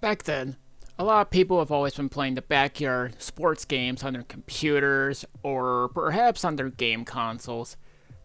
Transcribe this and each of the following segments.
Back then, a lot of people have always been playing the backyard sports games on their computers or perhaps on their game consoles.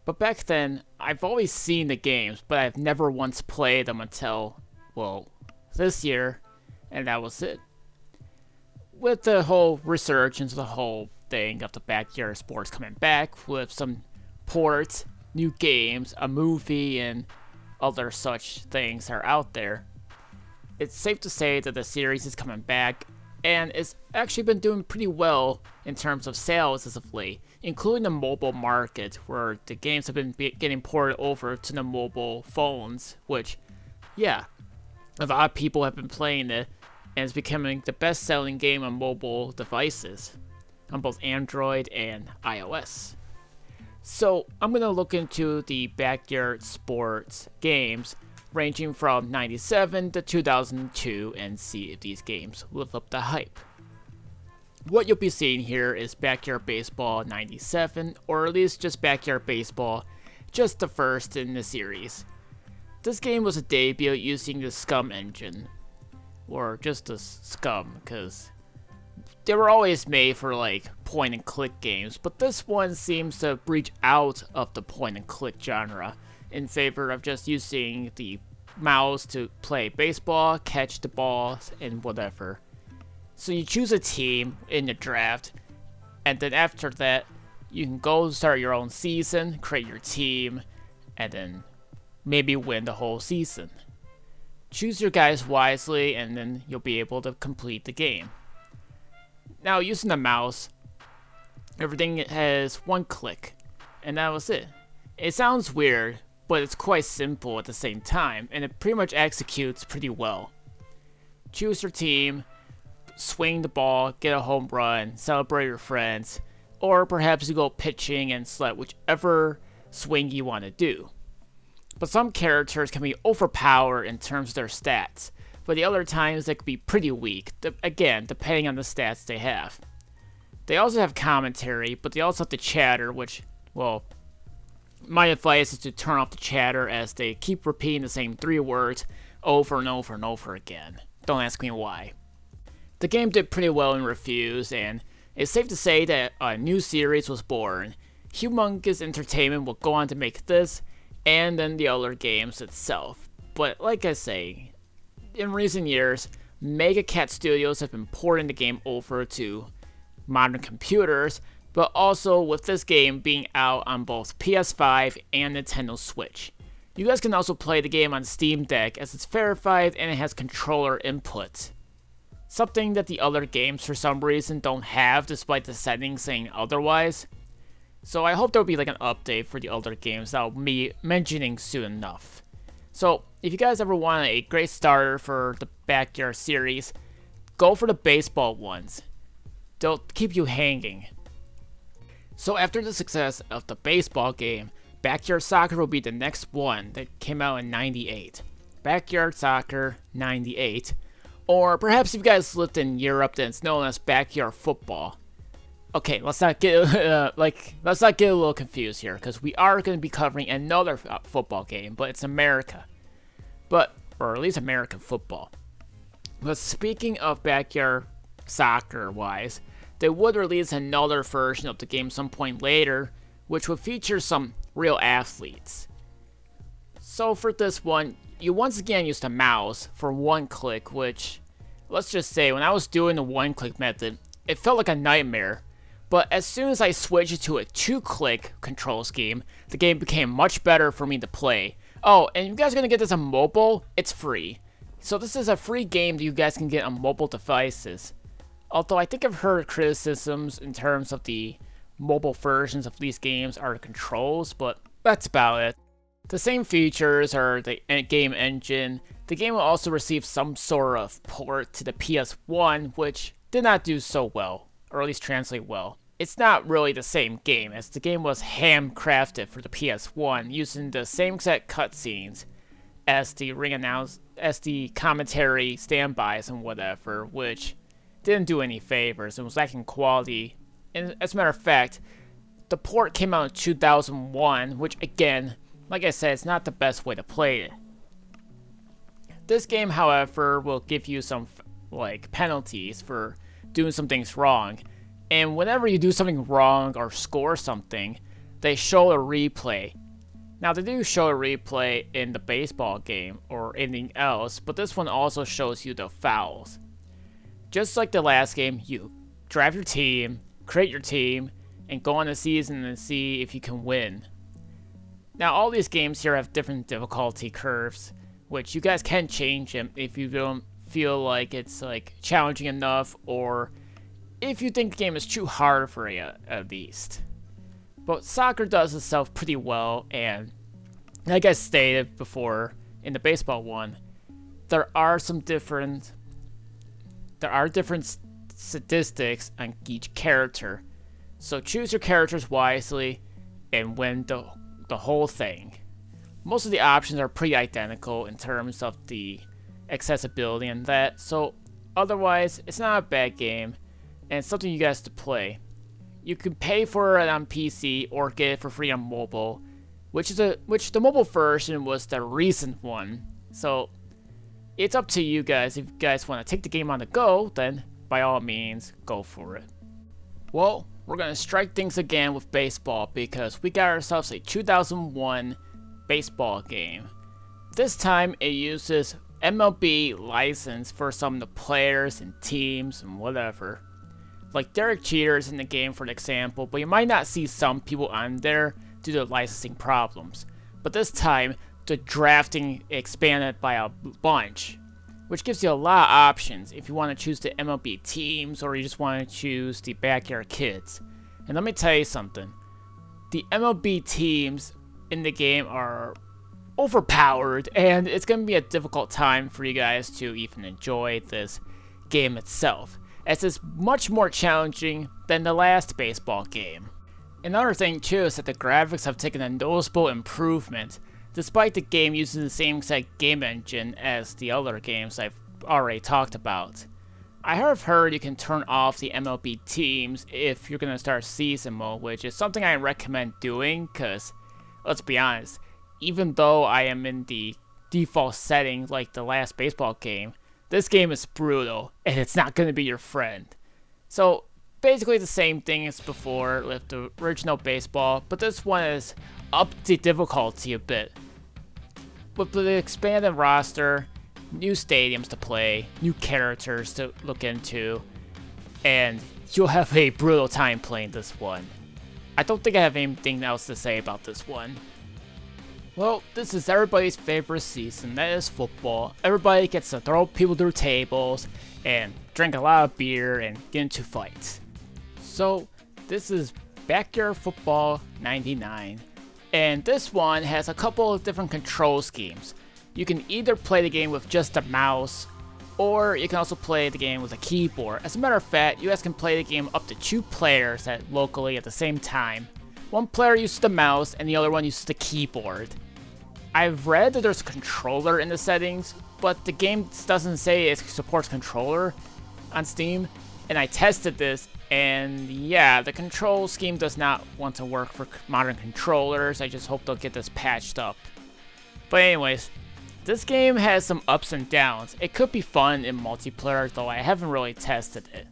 But back then, I've always seen the games, but I've never once played them until, well, this year, and that was it. With the whole resurgence, the whole thing of the backyard sports coming back with some ports, new games, a movie, and other such things that are out there, it's safe to say that the series is coming back, and it's actually been doing pretty well in terms of sales as of late, including the mobile market, where the games have been getting ported over to the mobile phones, which, yeah, a lot of people have been playing it, and it's becoming the best-selling game on mobile devices, on both Android and iOS. So, I'm going to look into the backyard sports games ranging from 97 to 2002 and see if these games live up the hype. What you'll be seeing here is Backyard Baseball 97, or at least just Backyard Baseball, just the first in the series. This game was a debut using the Scum engine, or just the Scum, because they were always made for like point and click games, but this one seems to breach out of the point and click genre in favor of just using the mouse to play baseball, catch the balls, and whatever. So you choose a team in the draft, and then after that, you can go start your own season, create your team, and then maybe win the whole season. Choose your guys wisely, and then you'll be able to complete the game. Now, using the mouse, everything has one click, and that was it. It sounds weird, but it's quite simple at the same time, and it pretty much executes pretty well. Choose your team, swing the ball, get a home run, celebrate your friends, or perhaps you go pitching and select whichever swing you want to do. But some characters can be overpowered in terms of their stats, but the other times they could be pretty weak, again, depending on the stats they have. They also have commentary, but they also have the chatter, which, well, my advice is to turn off the chatter as they keep repeating the same 3 words over and over and over again. Don't ask me why. The game did pretty well in reviews, and it's safe to say that a new series was born. Humongous Entertainment will go on to make this, and then the other games itself. But like I say, in recent years, Mega Cat Studios have been porting the game over to modern computers, but also with this game being out on both PS5 and Nintendo Switch. You guys can also play the game on Steam Deck as it's verified and it has controller input. Something that the other games for some reason don't have despite the settings saying otherwise. So I hope there'll be like an update for the other games that I'll be mentioning soon enough. So if you guys ever want a great starter for the Backyard series, go for the baseball ones. They'll keep you hanging. So after the success of the baseball game, Backyard Soccer will be the next one that came out in 98. Backyard Soccer 98. Or perhaps if you guys lived in Europe, then it's known as Backyard Football. Okay, let's not get a little confused here, because we are going to be covering another football game, but it's America. Or at least American football. But speaking of Backyard Soccer wise, they would release another version of the game some point later, which would feature some real athletes. So for this one, you once again use the mouse for one click, which, let's just say, when I was doing the one click method, it felt like a nightmare. But as soon as I switched it to a 2-click control scheme, the game became much better for me to play. Oh, and you guys are going to get this on mobile? It's free. So this is a free game that you guys can get on mobile devices. Although I think I've heard criticisms in terms of the mobile versions of these games are the controls, but that's about it. The same features are the game engine. The game will also receive some sort of port to the PS1, which did not do so well, or at least translate well. It's not really the same game, as the game was handcrafted for the PS1 using the same exact cutscenes as the commentary standbys and whatever, which didn't do any favors and was lacking quality. And as a matter of fact, the port came out in 2001, which again, like I said, it's not the best way to play it. This game, however, will give you some like penalties for doing some things wrong. And whenever you do something wrong or score something, they show a replay. Now they do show a replay in the baseball game or anything else, but this one also shows you the fouls. Just like the last game, you draft your team, create your team, and go on a season and see if you can win. Now all these games here have different difficulty curves, which you guys can change them if you don't feel like it's like challenging enough, or if you think the game is too hard for you at least. But soccer does itself pretty well, and like I stated before in the baseball one, there are different statistics on each character. So choose your characters wisely and win the whole thing. Most of the options are pretty identical in terms of the accessibility and that, so otherwise it's not a bad game and it's something you guys to play. You can pay for it on PC or get it for free on mobile, which the mobile version was the recent one. So it's up to you guys. If you guys want to take the game on the go, then by all means go for it. Well, we're gonna strike things again with baseball because we got ourselves a 2001 baseball game. This time it uses MLB license for some of the players and teams and whatever. Like Derek Jeter's in the game for an example, but you might not see some people on there due to licensing problems. But this time, the drafting expanded by a bunch, which gives you a lot of options if you want to choose the MLB teams or you just want to choose the backyard kids. And let me tell you something, the MLB teams in the game are overpowered, and it's going to be a difficult time for you guys to even enjoy this game itself, as it's much more challenging than the last baseball game. Another thing too is that the graphics have taken a noticeable improvement, despite the game using the same exact game engine as the other games I've already talked about. I have heard you can turn off the MLB teams if you're going to start season mode, which is something I recommend doing because, let's be honest, even though I am in the default setting like the last baseball game, this game is brutal and it's not going to be your friend. So basically the same thing as before with the original baseball, but this one is up the difficulty a bit. With the expanded roster, new stadiums to play, new characters to look into, and you'll have a brutal time playing this one. I don't think I have anything else to say about this one. Well, this is everybody's favorite season, that is football. Everybody gets to throw people through tables and drink a lot of beer and get into fights. So, this is Backyard Football 99. And this one has a couple of different control schemes. You can either play the game with just a mouse, or you can also play the game with a keyboard. As a matter of fact, you guys can play the game up to 2 players locally at the same time. One player uses the mouse and the other one uses the keyboard. I've read that there's a controller in the settings, but the game doesn't say it supports controller on Steam, and I tested this, and yeah, the control scheme does not want to work for modern controllers. I just hope they'll get this patched up. But anyways, this game has some ups and downs. It could be fun in multiplayer, though I haven't really tested it.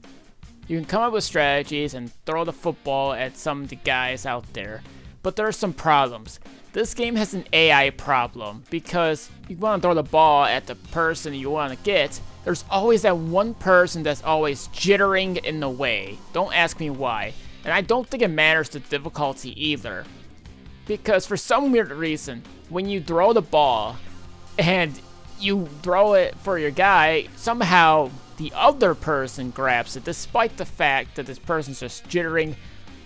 You can come up with strategies and throw the football at some of the guys out there, but there are some problems. This game has an AI problem because you want to throw the ball at the person you want to get. There's always that one person that's always jittering in the way. Don't ask me why. And I don't think it matters the difficulty either. Because for some weird reason, when you throw the ball and you throw it for your guy, somehow the other person grabs it, despite the fact that this person's just jittering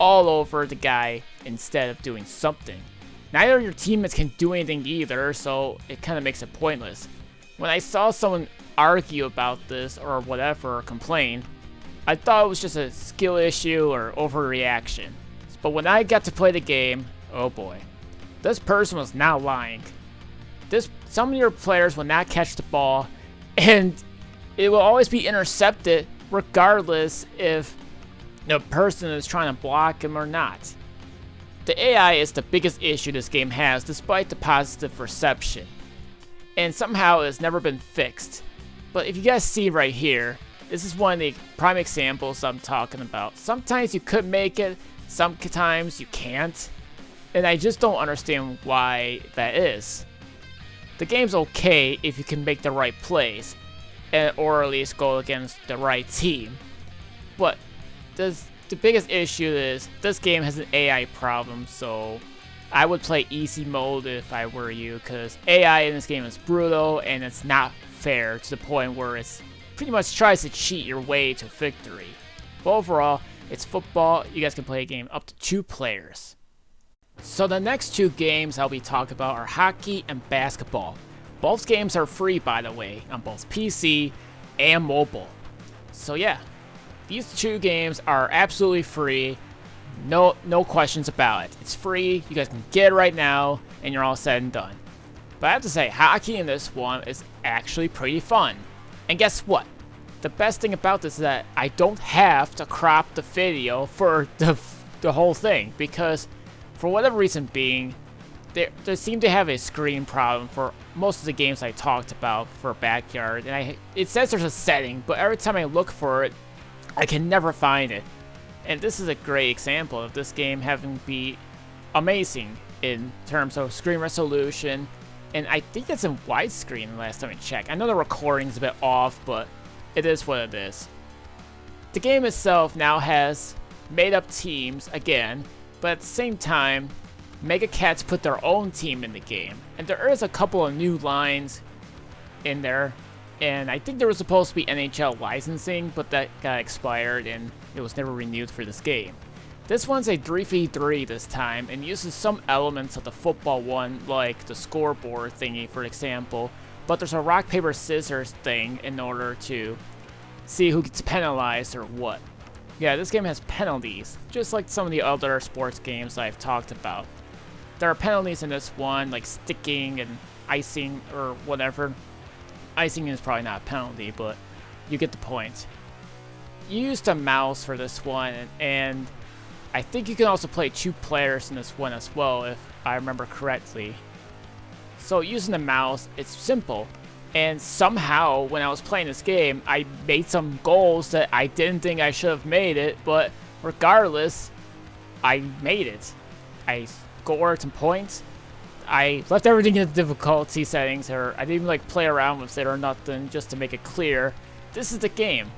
all over the guy instead of doing something. Neither of your teammates can do anything either, so it kind of makes it pointless. When I saw someone argue about this or whatever, or complain, I thought it was just a skill issue or overreaction. But when I got to play the game, oh boy, this person was not lying. Some of your players will not catch the ball, and it will always be intercepted regardless if the person is trying to block him or not. The AI is the biggest issue this game has, despite the positive reception, and somehow it's never been fixed. But if you guys see right here, this is one of the prime examples I'm talking about. Sometimes you could make it, sometimes you can't. And I just don't understand why that is. The game's okay if you can make the right plays, or at least go against the right team. But the biggest issue is this game has an AI problem, so I would play easy mode if I were you, because AI in this game is brutal and it's not fair to the point where it's pretty much tries to cheat your way to victory. But overall, it's football. You guys can play a game up to 2 players. So the next 2 games I'll be talking about are hockey and basketball. Both games are free, by the way, on both PC and mobile. So yeah, these 2 games are absolutely free. No questions about it. It's free. You guys can get it right now, and you're all said and done. But I have to say, hockey in this one is actually pretty fun. And guess what? The best thing about this is that I don't have to crop the video for the whole thing, because for whatever reason being, they seem to have a screen problem for most of the games I talked about for Backyard, and it says there's a setting, but every time I look for it, I can never find it. And this is a great example of this game having be amazing in terms of screen resolution, and I think it's in widescreen last time I checked. I know the recording's a bit off, but it is what it is. The game itself now has made up teams again, but at the same time, Mega Cats put their own team in the game, and there is a couple of new lines in there, and I think there was supposed to be NHL licensing, but that got expired and it was never renewed for this game. This one's a 3v3 this time, and uses some elements of the football one, like the scoreboard thingy for example, but there's a rock, paper, scissors thing in order to see who gets penalized or what. Yeah, this game has penalties, just like some of the other sports games I've talked about. There are penalties in this one, like sticking and icing or whatever. Icing is probably not a penalty, but you get the point. You used a mouse for this one, and I think you can also play 2 players in this one as well, if I remember correctly. So using the mouse, it's simple. And somehow, when I was playing this game, I made some goals that I didn't think I should have made it, but regardless, I made it. I scored some points. I left everything in the difficulty settings, or I didn't even like play around with it or nothing, just to make it clear. This is the game.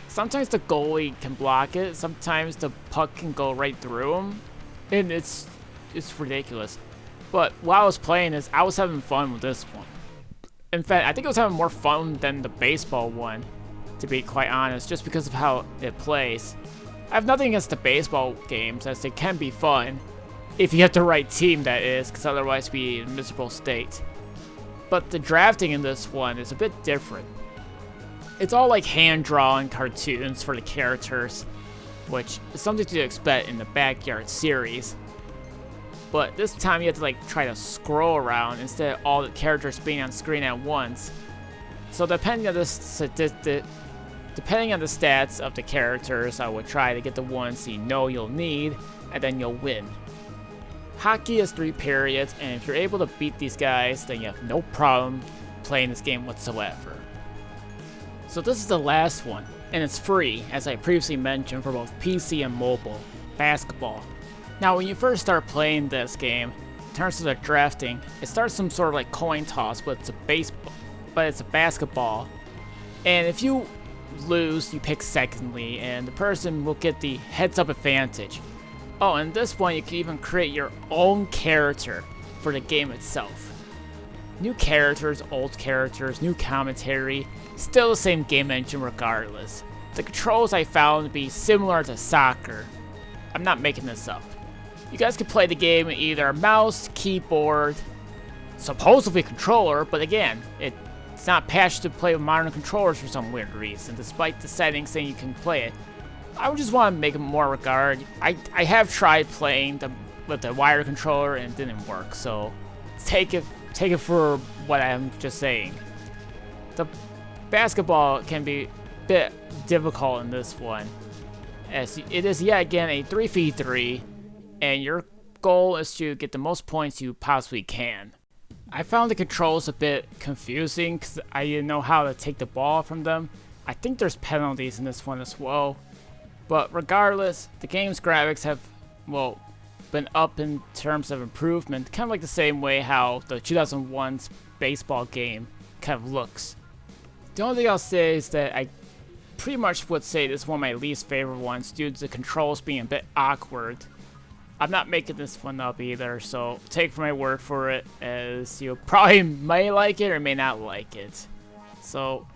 Sometimes the goalie can block it, sometimes the puck can go right through him, and it's ridiculous. But while I was playing this, I was having fun with this one. In fact, I think I was having more fun than the baseball one, to be quite honest, just because of how it plays. I have nothing against the baseball games, as they can be fun, if you have the right team, that is, because otherwise it'd be in a miserable state. But the drafting in this one is a bit different. It's all like hand-drawn cartoons for the characters, which is something to expect in the Backyard series. But this time you have to like try to scroll around instead of all the characters being on screen at once. So depending on the stats of the characters, I would try to get the ones you know you'll need, and then you'll win. Hockey is 3 periods, and if you're able to beat these guys, then you have no problem playing this game whatsoever. So this is the last one, and it's free, as I previously mentioned, for both PC and mobile. Basketball. Now when you first start playing this game, in terms of the drafting, it starts some sort of like coin toss, but it's a basketball. And if you lose, you pick secondly, and the person will get the heads-up advantage. Oh, and this one you can even create your own character for the game itself. New characters, old characters, new commentary, still the same game engine regardless. The controls I found to be similar to soccer. I'm not making this up. You guys can play the game with either mouse, keyboard, supposedly controller, but again, it's not patched to play with modern controllers for some weird reason, despite the settings saying you can play it. I would just want to make it more regard. I have tried playing with the wired controller and it didn't work, so take it for what I'm just saying. The basketball can be a bit difficult in this one, as it is yet again a 3v3, and your goal is to get the most points you possibly can. I found the controls a bit confusing because I didn't know how to take the ball from them. I think there's penalties in this one as well. But regardless, the game's graphics have, well, been up in terms of improvement, kind of like the same way how the 2001's baseball game kind of looks. The only thing I'll say is that I pretty much would say this is one of my least favorite ones due to the controls being a bit awkward. I'm not making this one up either, so take my word for it, as you probably may like it or may not like it. So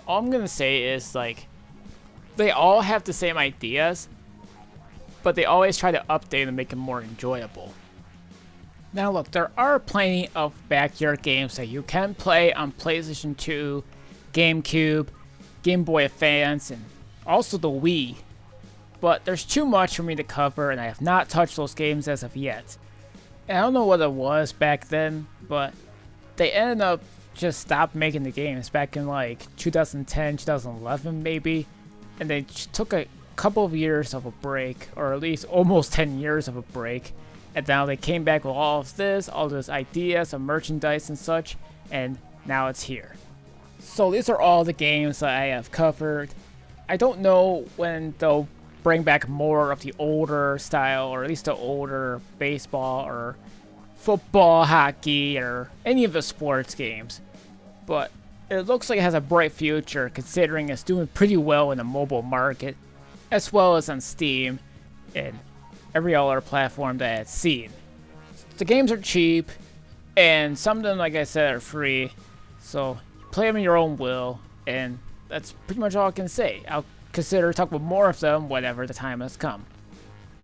all I'm gonna say is, like, they all have the same ideas, but they always try to update and make them more enjoyable. Now look, there are plenty of backyard games that you can play on PlayStation 2, GameCube, Game Boy Advance, and also the Wii. But there's too much for me to cover, and I have not touched those games as of yet. And I don't know what it was back then, but they ended up just stopped making the games back in like 2010, 2011 maybe. And they took a couple of years of a break, or at least almost 10 years of a break. And now they came back with all those ideas of merchandise and such, and now it's here. So these are all the games that I have covered. I don't know when they'll bring back more of the older style, or at least the older baseball or football, hockey, or any of the sports games. But it looks like it has a bright future, considering it's doing pretty well in the mobile market, as well as on Steam and every other platform that I've seen. The games are cheap, and some of them, like I said, are free, so play them in your own will, and that's pretty much all I can say. I'll consider talking about more of them whenever the time has come.